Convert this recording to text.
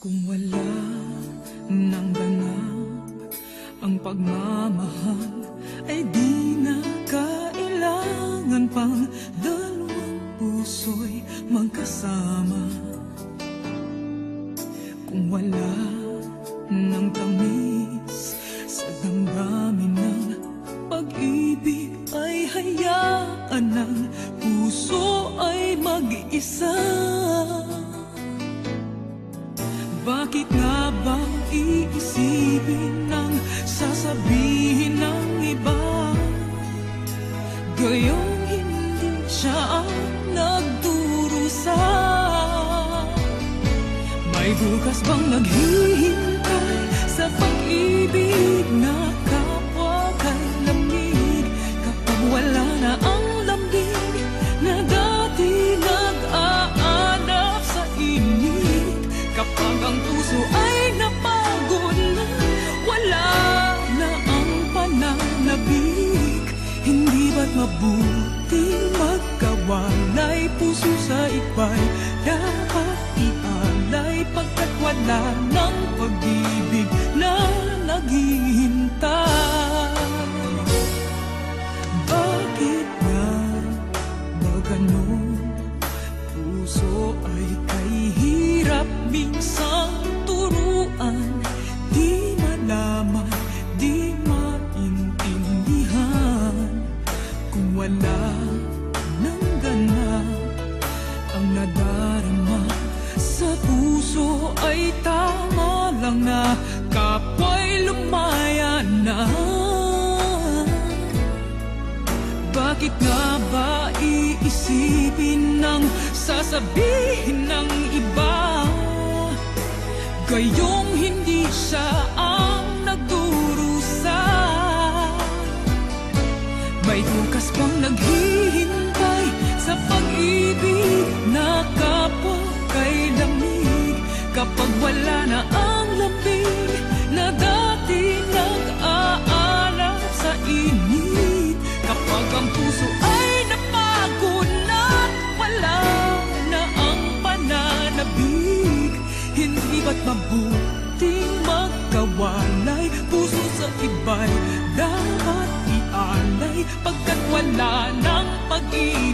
Kung wala nang ganap ang pagmamahal, ay di na kailangan pang dalawang puso'y magkasama. Kung wala nang tamis sa damdamin ng pag-ibig, ay hayaan ng puso ay mag-isa. Bakit nga ba iisipin ng sasabihin ng iba, gayong hindi siya ang nagdurusa? May bukas bang naghihintay sa pag-ibig na kapwa kay lamig, kapag wala na ang lambing na dati nag-aanap sa init? Kapag ang puso ay napagod na, wala na ang pananabik, hindi ba't mabuting magkawalay? Puso sa iba'y dapat ialay, pagkat wala ng pag-ibig na naghihintay. Bakit nga ba ganun? Puso ay kay hirap minsang turuan, di malaman, di maintindihan. Kung wala nang ganap ang nadarama sa puso, ay tama lang na kapwa'y lumaya na. Bakit nga ba iisipin ng sasabihin ng iba, gayong hindi siya ang nagdurusa? May bukas bang naghihintay sa pag-ibig na kapwa kay lamig, kapag wala na ang lambing na dati nag-aanap sa init? Kapag ang puso ay napagod na, wala na ang pananabik, hindi ba't mabuting magkawalay? Puso sa iba'y dapat ialay, pagkat wala ng pag-ibig